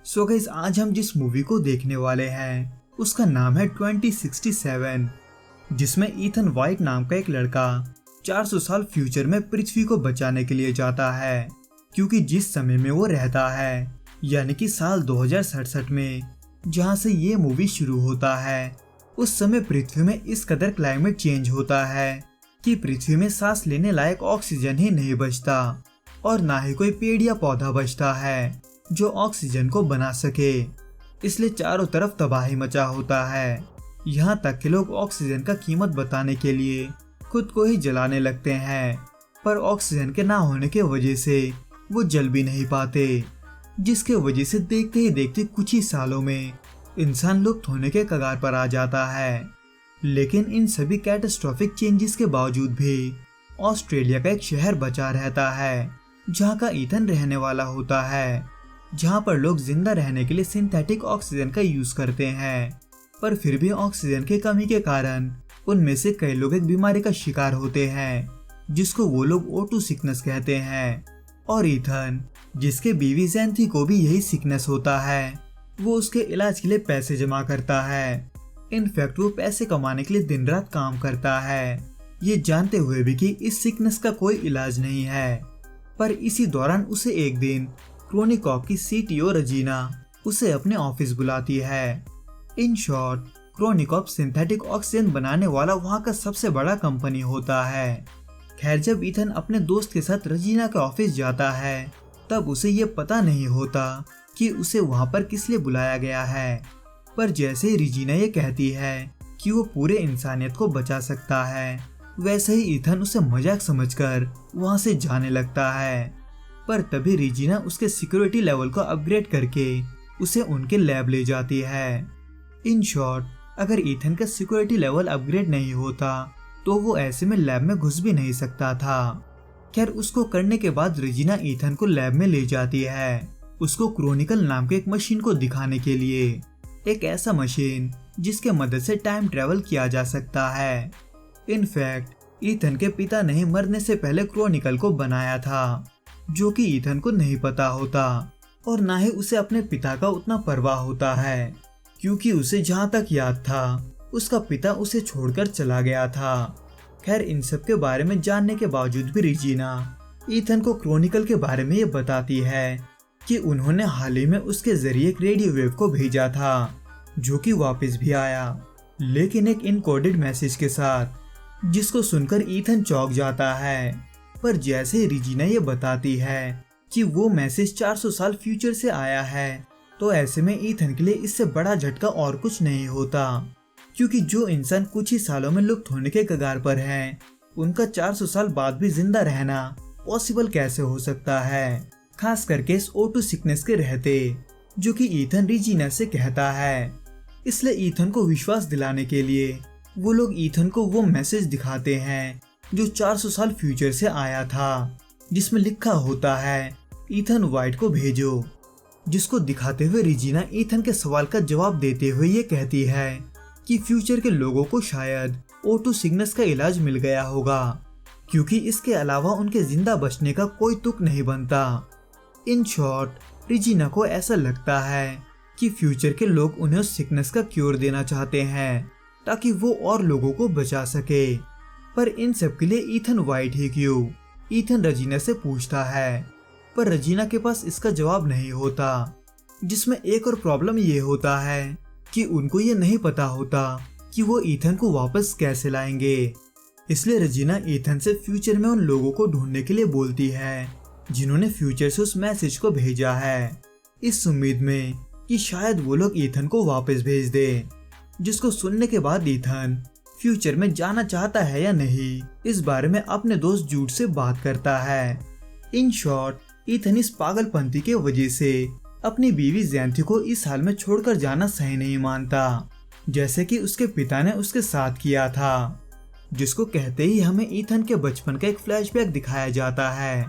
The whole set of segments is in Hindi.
सो गाइस, आज हम जिस मूवी को देखने वाले हैं उसका नाम है 2067, जिसमें ईथन वाइट नाम का एक लड़का 400 साल फ्यूचर में पृथ्वी को बचाने के लिए जाता है। क्योंकि जिस समय में वो रहता है यानी कि साल 2067 में, जहां से ये मूवी शुरू होता है, उस समय पृथ्वी में इस कदर क्लाइमेट चेंज होता है कि पृथ्वी में सांस लेने लायक ऑक्सीजन ही नहीं बचता और ना ही कोई पेड़ या पौधा बचता है जो ऑक्सीजन को बना सके। इसलिए चारों तरफ तबाही मचा होता है। यहाँ तक कि लोग ऑक्सीजन का कीमत बताने के लिए खुद को ही जलाने लगते हैं, पर ऑक्सीजन के ना होने के वजह से वो जल भी नहीं पाते, जिसके वजह से देखते ही देखते कुछ ही सालों में इंसान लुप्त होने के कगार पर आ जाता है। लेकिन इन सभी कैटास्ट्रॉफिक चेंजेस के बावजूद भी ऑस्ट्रेलिया का एक शहर बचा रहता है, जहाँ का ईथन रहने वाला होता है, जहाँ पर लोग जिंदा रहने के लिए सिंथेटिक ऑक्सीजन का यूज करते हैं। पर फिर भी ऑक्सीजन की कमी के कारण उनमें से कई लोग एक बीमारी का शिकार होते हैं, जिसको वो लोग O2 सिकनेस कहते हैं। और ईथन, जिसके बीवी जैंथी को भी यही सिकनेस होता है, वो उसके इलाज के लिए पैसे जमा करता है। इनफैक्ट वो पैसे कमाने के लिए दिन रात काम करता है, ये जानते हुए भी कि इस सिकनेस का कोई इलाज नहीं है। पर इसी दौरान उसे एक दिन क्रोनिकॉप की CTO रजीना उसे अपने ऑफिस बुलाती है। इन शॉर्ट, क्रोनिकॉप सिंथेटिक ऑक्सीजन बनाने वाला वहाँ का सबसे बड़ा कंपनी होता है। खैर, जब ईथन अपने दोस्त के साथ रजीना के ऑफिस जाता है, तब उसे ये पता नहीं होता कि उसे वहाँ पर किस लिए बुलाया गया है। पर जैसे ही रजीना ये कहती है कि वो पूरे इंसानियत को बचा सकता है, वैसे ही ईथन उसे मजाक समझकर वहाँ से जाने लगता है। पर तभी रजीना उसके सिक्योरिटी लेवल को अपग्रेड करके उसे उनके लैब ले जाती है। इन शॉर्ट, अगर ईथन का सिक्योरिटी लेवल अपग्रेड नहीं होता तो वो ऐसे में लैब में घुस भी नहीं सकता था। खैर, उसको करने के बाद रजीना ईथन को लैब में ले जाती है, उसको क्रोनिकल नाम के एक मशीन को दिखाने के लिए। एक ऐसा मशीन जिसके मदद से टाइम ट्रेवल किया जा सकता है। इनफैक्ट, ईथन के पिता ने मरने से पहले क्रोनिकल को बनाया था, जो कि ईथन को नहीं पता होता और ना ही उसे अपने पिता का उतना परवाह होता है, क्योंकि उसे जहाँ तक याद था उसका पिता उसे छोड़कर चला गया था। खैर, इन सब के बारे में जानने के बावजूद भी रजीना ईथन को क्रोनिकल के बारे में ये बताती है कि उन्होंने हाल ही में उसके जरिए एक रेडियो वेव को भेजा था, जो कि वापस भी आया, लेकिन एक इनकोडेड मैसेज के साथ, जिसको सुनकर ईथन चौंक जाता है। पर जैसे ही रजीना ये बताती है कि वो मैसेज 400 साल फ्यूचर से आया है, तो ऐसे में ईथन के लिए इससे बड़ा झटका और कुछ नहीं होता, क्योंकि जो इंसान कुछ ही सालों में लुप्त होने के कगार पर हैं, उनका 400 साल बाद भी जिंदा रहना पॉसिबल कैसे हो सकता है, खास करके इस O2 सिकनेस के रहते, जो कि ईथन रजीना से कहता है। इसलिए ईथन को विश्वास दिलाने के लिए वो लोग ईथन को वो मैसेज दिखाते हैं जो 400 साल फ्यूचर से आया था, जिसमें लिखा होता है ईथन वाइट को भेजो। जिसको दिखाते हुए रजीना ईथन के सवाल का जवाब देते हुए ये कहती है कि फ्यूचर के लोगों को शायद O2 सिकनेस का इलाज मिल गया होगा, क्योंकि इसके अलावा उनके जिंदा बचने का कोई तुक नहीं बनता। इन शॉर्ट, रजीना को ऐसा लगता है कि फ्यूचर के लोग उन्हें उस सिकनेस का क्योर देना चाहते हैं, ताकि वो और लोगों को बचा सके। पर इन सब के लिए ईथन वाइट ही क्यों, ईथन रजीना से पूछता है, पर रजीना के पास इसका जवाब नहीं होता। जिसमें एक और प्रॉब्लम ये होता है कि उनको ये नहीं पता होता कि वो ईथन को वापस कैसे लाएंगे। इसलिए रजीना ईथन से फ्यूचर में उन लोगों को ढूंढने के लिए बोलती है जिन्होंने फ्यूचर से उस मैसेज को भेजा है, इस उम्मीद में कि शायद वो लोग ईथन को वापस भेज दे। जिसको सुनने के बाद ईथन फ्यूचर में जाना चाहता है या नहीं, इस बारे में अपने दोस्त जूड से बात करता है। इन शॉर्ट, ईथन इस पागलपंती के वजह से अपनी बीवी जैंथी को इस हाल में छोड़कर जाना सही नहीं मानता, जैसे कि उसके पिता ने उसके साथ किया था। जिसको कहते ही हमें ईथन के बचपन का एक फ्लैशबैक दिखाया जाता है,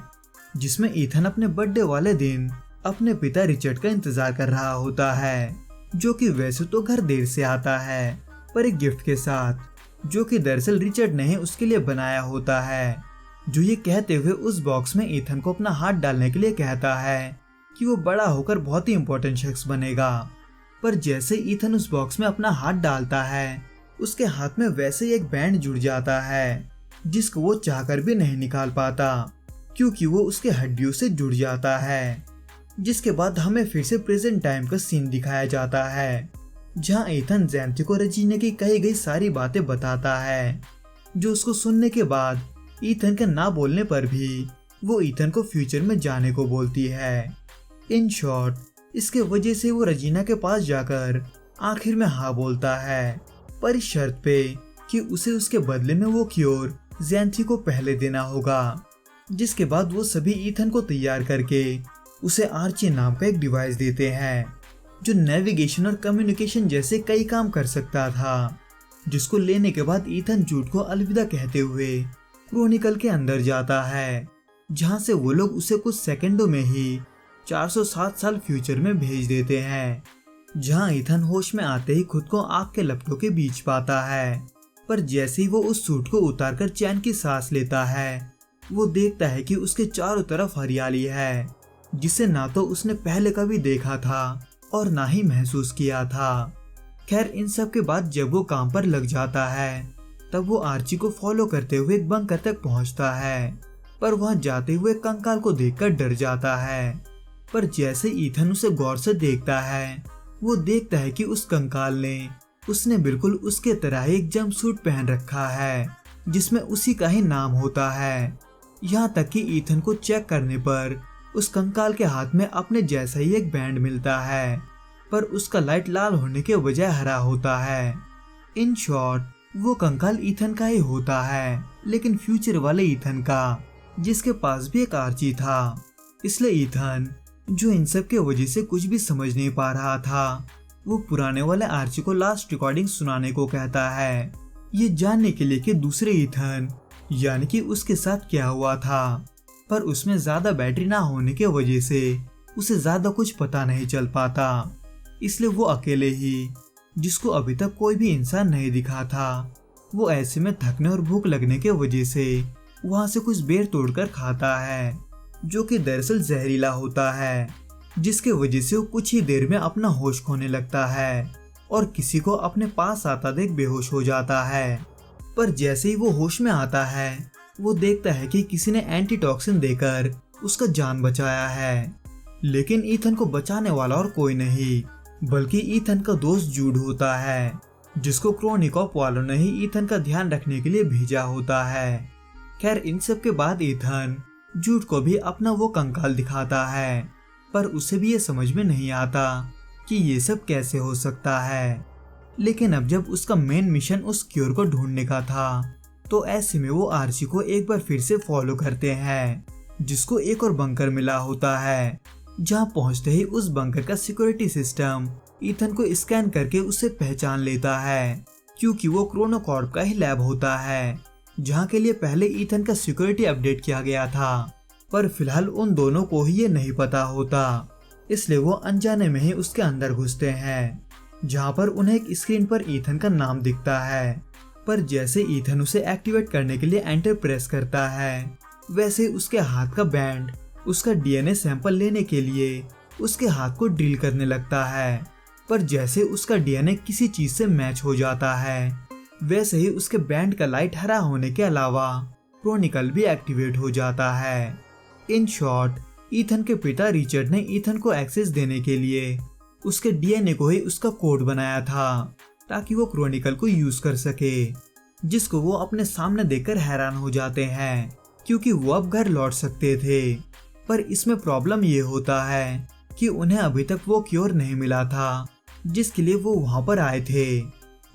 जिसमें ईथन अपने बर्थडे वाले दिन अपने पिता रिचर्ड का इंतजार कर रहा होता है, जो कि वैसे तो घर देर से आता है, पर एक गिफ्ट के साथ, जो कि दरअसल रिचर्ड ने ही उसके लिए बनाया होता है। जो ये कहते हुए उस बॉक्स में ईथन को अपना हाथ डालने के लिए कहता है कि वो बड़ा होकर बहुत ही इम्पोर्टेंट शख्स बनेगा। पर जैसे ईथन उस बॉक्स में अपना हाथ डालता है, उसके हाथ में वैसे ही एक बैंड जुड़ जाता है जिसको वो चाहकर भी नहीं निकाल पाता, क्योंकि वो उसके हड्डियों से जुड़ जाता है। जिसके बाद हमें फिर से प्रेजेंट टाइम का सीन दिखाया जाता है, जहां ईथन ज़ैंथी को रजीना की कही गई सारी बातें बताता है, जो उसको सुनने के बाद ईथन के ना बोलने पर भी वो ईथन को फ्यूचर में जाने को बोलती है। इन शॉर्ट, इसके वजह से वो रजीना के पास जाकर आखिर में हाँ बोलता है, पर इस शर्त पे कि उसे उसके बदले में वो क्योर ज़ैंथी को पहले देना होगा। जिसके बाद वो सभी ईथन को तैयार करके उसे आर्ची नाम का एक डिवाइस देते हैं, जो नेविगेशन और कम्युनिकेशन जैसे कई काम कर सकता था। जिसको लेने के बाद ईथन जूड को अलविदा कहते हुए क्रॉनिकल के अंदर जाता है, जहां से वो लोग उसे कुछ सेकंडों में ही 407 साल फ्यूचर में भेज देते हैं। जहां ईथन होश में आते ही खुद को आग के लपटों के बीच पाता है, पर जैसे ही वो उस सूट को उतारकर चैन की सांस लेता है, वो देखता है कि उसके चारों तरफ हरियाली है, जिसे ना तो उसने पहले कभी देखा था और ना ही महसूस किया था। खैर, इन सब के बाद जब वो काम पर लग जाता है, तब वो आर्ची को फॉलो करते हुए एक बंकर तक पहुंचता है, पर वहां जाते हुए कंकाल को देखकर डर जाता है। पर जैसे ईथन उसे गौर से देखता है, वो देखता है कि उस कंकाल ने उसने बिल्कुल उसके तरह एक जंपसूट पहन रखा है, जिसमें उसी का ही नाम होता है। यहाँ तक कि ईथन को चेक करने पर उस कंकाल के हाथ में अपने जैसा ही एक बैंड मिलता है, पर उसका लाइट लाल होने के बजाय हरा होता है। इन शॉर्ट, वो कंकाल ईथन का ही होता है, लेकिन फ्यूचर वाले ईथन का, जिसके पास भी एक आर्ची था। इसलिए ईथन, जो इन सब के वजह से कुछ भी समझ नहीं पा रहा था, वो पुराने वाले आर्ची को लास्ट रिकॉर्डिंग सुनाने को कहता है, ये जानने के लिए कि दूसरे ईथन यानी कि उसके साथ क्या हुआ था। पर उसमें ज्यादा बैटरी ना होने के वजह से उसे ज्यादा कुछ पता नहीं चल पाता, इसलिए वो अकेले ही, जिसको अभी तक कोई भी इंसान नहीं दिखा था, वो ऐसे में थकने और भूख लगने के वजह से वहां से कुछ बेर तोड़कर खाता है, जो कि दरअसल जहरीला होता है, जिसके वजह से वो कुछ ही देर में अपना होश खोने लगता है और किसी को अपने पास आता देख बेहोश हो जाता है। पर जैसे ही वो होश में आता है, वो देखता है कि किसी ने एंटीटॉक्सिन देकर उसका जान बचाया है, लेकिन ईथन को बचाने वाला और कोई नहीं बल्कि ईथन का दोस्त जूड होता है, जिसको क्रॉनिकॉप वालों ने ही ईथन का ध्यान रखने के लिए भेजा होता है। खैर, इन सब के बाद ईथन जूड को भी अपना वो कंकाल दिखाता है, पर उसे भी ये समझ में नहीं आता कि ये सब कैसे हो सकता है। लेकिन अब जब उसका मेन मिशन उस क्योर को ढूंढने का था, तो ऐसे में वो आर्ची को एक बार फिर से फॉलो करते हैं, जिसको एक और बंकर मिला होता है। जहां पहुंचते ही उस बंकर का सिक्योरिटी सिस्टम ईथन को स्कैन करके उसे पहचान लेता है, क्योंकि वो क्रोनोकॉर्प का ही लैब होता है, जहां के लिए पहले ईथन का सिक्योरिटी अपडेट किया गया था। पर फिलहाल उन दोनों को ही ये नहीं पता होता, इसलिए वो अनजाने में ही उसके अंदर घुसते हैं, जहां पर उन्हें एक स्क्रीन पर ईथन का नाम दिखता है। पर जैसे ईथन उसे एक्टिवेट करने के लिए एंटर प्रेस करता है, वैसे उसके हाथ का बैंड उसका डीएनए सैंपल लेने के लिए उसके हाथ को ड्रिल करने लगता है। पर जैसे उसका डीएनए किसी चीज से मैच हो जाता है, वैसे ही उसके बैंड का लाइट हरा होने के अलावा क्रॉनिकल भी एक्टिवेट हो जाता है। इन शॉर्ट, ईथन के पिता रिचर्ड ने ईथन को एक्सेस देने के लिए उसके डीएनए को ही उसका कोड बनाया था, ताकि वो क्रॉनिकल को यूज कर सके, जिसको वो अपने सामने देखकर हैरान हो जाते हैं, क्योंकि वो अब घर लौट सकते थे। पर इसमें प्रॉब्लम ये होता है कि उन्हें अभी तक वो क्योर नहीं मिला था जिसके लिए वो वहां पर आए थे,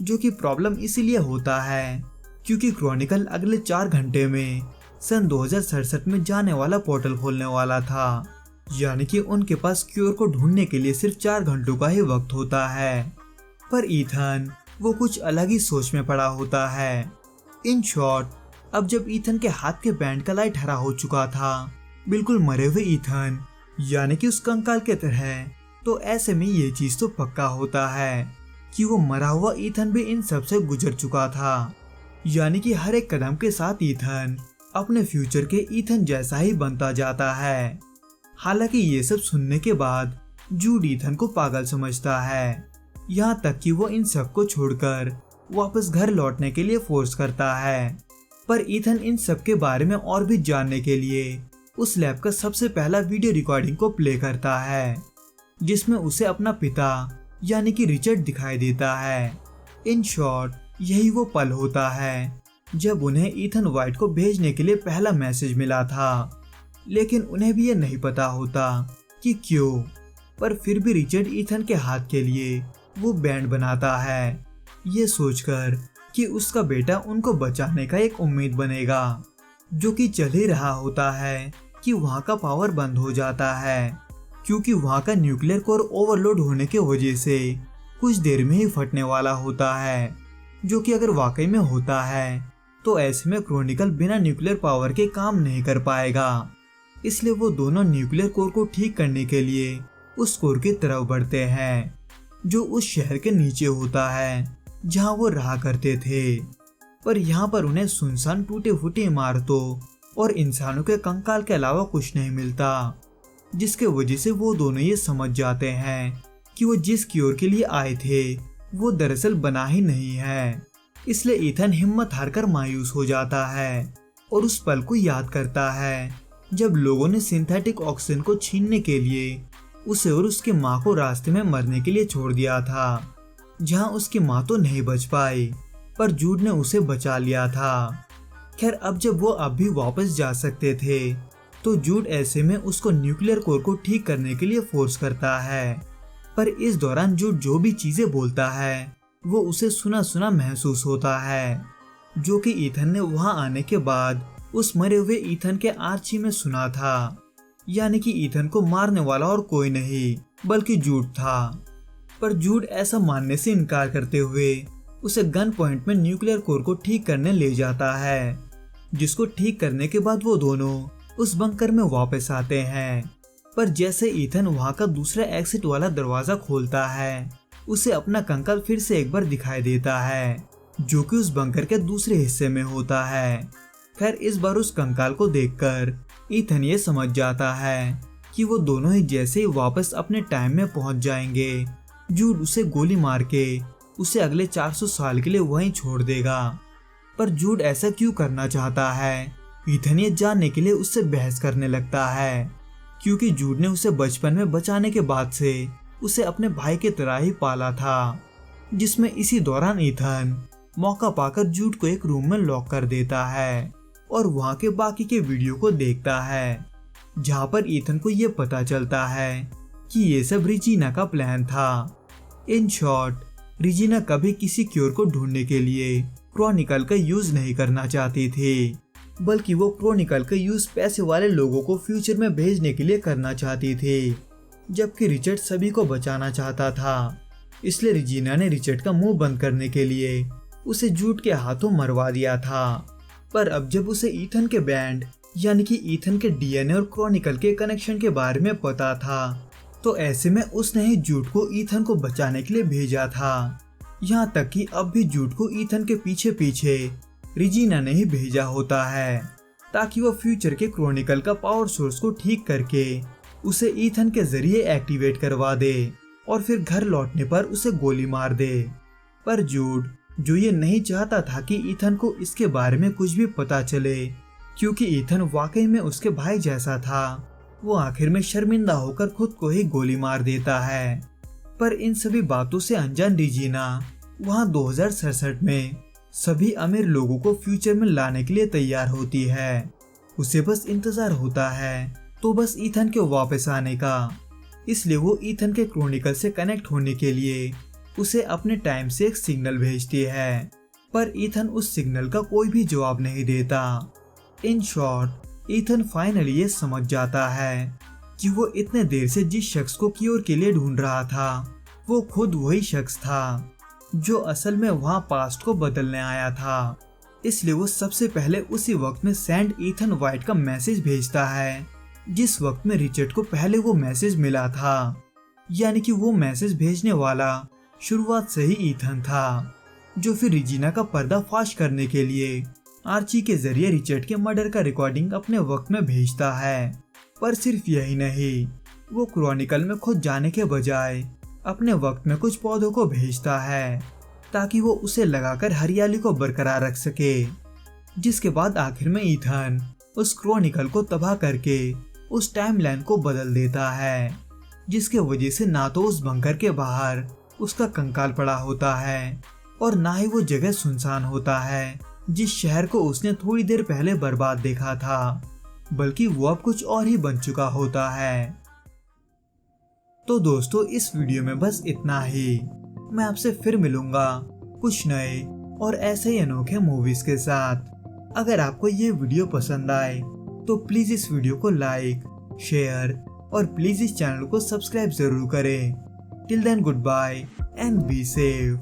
जो कि प्रॉब्लम इसीलिए होता है क्योंकि क्रॉनिकल अगले 4 घंटे में सन 2067 में जाने वाला पोर्टल खोलने वाला था, यानी कि उनके पास क्योर को ढूंढने के लिए सिर्फ 4 घंटों का ही वक्त होता है। पर ईथन वो कुछ अलग ही सोच में पड़ा होता है। इन शॉर्ट, अब जब ईथन के हाथ के बैंड का लाइट हरा हो चुका था, बिल्कुल मरे हुए ईथन यानी कि उस कंकाल के तरह, तो ऐसे में ये चीज तो पक्का होता है कि वो मरा हुआ ईथन भी इन सब से गुजर चुका था, यानी कि हर एक कदम के साथ ईथन अपने फ्यूचर के ईथन जैसा ही बनता जाता है। हालांकि ये सब सुनने के बाद जूड ईथन को पागल समझता है, यहाँ तक कि वो इन सबको छोड़कर वापस घर लौटने के लिए फोर्स करता है। पर ईथन इन सब के बारे में और भी जानने के लिए उस लैब का सबसे पहला वीडियो रिकॉर्डिंग को प्ले करता है, जिसमें उसे अपना पिता यानी कि रिचर्ड दिखाई देता है। इन शॉर्ट यही वो पल होता है जब उन्हें ईथन वाइट को भेजने के लिए पहला मैसेज मिला था, लेकिन उन्हें भी ये नहीं पता होता कि क्यों। पर फिर भी रिचर्ड ईथन के हाथ के लिए वो बैंड बनाता है, ये सोचकर कि उसका बेटा उनको बचाने का एक उम्मीद बनेगा, जो कि चल ही रहा होता है कि वहाँ का पावर बंद हो जाता है, क्योंकि वहाँ का न्यूक्लियर कोर ओवरलोड होने की वजह से कुछ देर में ही फटने वाला होता है, जो कि अगर वाकई में होता है तो ऐसे में क्रॉनिकल बिना न्यूक्लियर पावर के काम नहीं कर पाएगा। इसलिए वो दोनों न्यूक्लियर कोर को ठीक करने के लिए उस कोर की तरफ बढ़ते हैं, जो उस शहर के नीचे होता है जहां वो रहा करते थे। पर यहाँ पर उन्हें सुनसान टूटे फूटे इमारतों और इंसानों के कंकाल के अलावा कुछ नहीं मिलता, जिसके वजह से वो दोनों ये समझ जाते हैं कि वो जिस क्योर के लिए आए थे वो दरअसल बना ही नहीं है। इसलिए ईथन हिम्मत हारकर मायूस हो जाता है और उस पल को याद करता है जब लोगों ने सिंथेटिक ऑक्सीजन को छीनने के लिए उसे और उसकी माँ को रास्ते में मरने के लिए छोड़ दिया था, जहाँ उसकी माँ तो नहीं बच पाई पर जूड ने उसे बचा लिया था। खैर अब जब वो अब भी वापस जा सकते थे तो जूड ऐसे में उसको न्यूक्लियर कोर को ठीक करने के लिए फोर्स करता है। पर इस दौरान जूड जो भी चीजें बोलता है वो उसे सुना सुना महसूस होता है, जो कि ईथन ने वहां आने के बाद उस मरे हुए ईथन के आर्ची में सुना था। यानी कि ईथन को मारने वाला और कोई नहीं बल्कि जूड था। पर जूड ऐसा मानने से इनकार करते हुए उसे गन पॉइंट में न्यूक्लियर कोर को ठीक करने ले जाता है, जिसको ठीक करने के बाद वो दोनों उस बंकर में वापस आते हैं। पर जैसे ईथन वहां का दूसरा एग्जिट वाला दरवाजा खोलता है, उसे अपना कंकाल फिर से एक बार दिखाई देता है, जो कि उस बंकर के दूसरे हिस्से में होता है। खैर इस बार उस कंकाल को देखकर ईथन ये समझ जाता है कि वो दोनों ही जैसे ही वापस अपने टाइम में पहुंच जाएंगे, जूड उसे गोली मार के उसे अगले 400 साल के लिए वहीं छोड़ देगा। पर जूड ऐसा क्यों करना चाहता है, ईथन ये जानने के लिए उससे बहस करने लगता है, क्योंकि जूड ने उसे बचपन में बचाने के बाद से उसे अपने भाई की तरह ही पाला था। जिसमें इसी दौरान ईथन मौका पाकर जूड को एक रूम में लॉक कर देता है और वहां के बाकी के वीडियो को देखता है, जहां पर ईथन को ये पता चलता है कि ये सब रिजीना का प्लान था। इन शॉर्ट रिजीना कभी किसी क्योर को ढूंढने के लिए क्रॉनिकल का यूज नहीं करना चाहती थी, बल्कि वो क्रॉनिकल का यूज पैसे वाले लोगों को फ्यूचर में भेजने के लिए करना चाहती थी, जबकि रिचर्ड सभी को बचाना चाहता था। इसलिए रिजीना ने रिचर्ड का मुंह बंद करने के लिए उसे जूड के हाथों मरवा दिया था। पर अब जब उसे ईथन के बैंड यानी कि ईथन के डीएनए और क्रॉनिकल के कनेक्शन के बारे में पता था, तो ऐसे में उसने ही जूड को ईथन को बचाने के लिए भेजा था। यहाँ तक कि अब भी जूड को ईथन के पीछे पीछे रिजीना ने ही भेजा होता है, ताकि वो फ्यूचर के क्रॉनिकल का पावर सोर्स को ठीक करके उसे ईथन के जरिए एक्टिवेट करवा दे और फिर घर लौटने पर उसे गोली मार दे। पर जूड जो ये नहीं चाहता था कि ईथन को इसके बारे में कुछ भी पता चले, क्योंकि ईथन वाकई में उसके भाई जैसा था, वो आखिर में शर्मिंदा होकर खुद को ही गोली मार देता है। पर इन सभी बातों से अनजान रिजीना वहाँ 2067 में सभी अमीर लोगों को फ्यूचर में लाने के लिए तैयार होती है। उसे बस इंतजार होता है तो बस ईथन के वापस आने का। इसलिए वो ईथन के क्रॉनिकल से कनेक्ट होने के लिए उसे अपने टाइम से एक सिग्नल भेजती है, पर ईथन उस सिग्नल का कोई भी जवाब नहीं देता। इन शॉर्ट ईथन फाइनली ये समझ जाता है कि वो इतने देर से जिस शख्स को क्योर के लिए ढूंढ रहा था वो खुद वही शख्स था जो असल में वहाँ पास्ट को बदलने आया था। इसलिए वो सबसे पहले उसी वक्त में सेंड ईथन वाइट का मैसेज भेजता है जिस वक्त में रिचर्ड को पहले वो मैसेज मिला था। यानी कि वो मैसेज भेजने वाला शुरुआत से ही ईथन था, जो फिर रिजीना का पर्दाफाश करने के लिए आर्ची के जरिए रिचर्ड के मर्डर का रिकॉर्डिंग अपने वक्त में भेजता है। पर सिर्फ यही नहीं, वो क्रॉनिकल में खुद जाने के बजाय अपने वक्त में कुछ पौधों को भेजता है ताकि वो उसे लगाकर हरियाली को बरकरार रख सके। जिसके बाद आखिर में ईथन उस क्रॉनिकल को तबाह करके उस टाइमलाइन को बदल देता है, जिसके वजह से ना तो उस बंकर के बाहर उसका कंकाल पड़ा होता है और ना ही वो जगह सुनसान होता है जिस शहर को उसने थोड़ी देर पहले बर्बाद देखा था, बल्कि वो अब कुछ और ही बन चुका होता है। तो दोस्तों, इस वीडियो में बस इतना ही। मैं आपसे फिर मिलूंगा कुछ नए और ऐसे ही अनोखे मूवीज के साथ। अगर आपको ये वीडियो पसंद आए तो प्लीज इस वीडियो को लाइक, शेयर और प्लीज इस चैनल को सब्सक्राइब जरूर करें। Till then, good bye and be safe.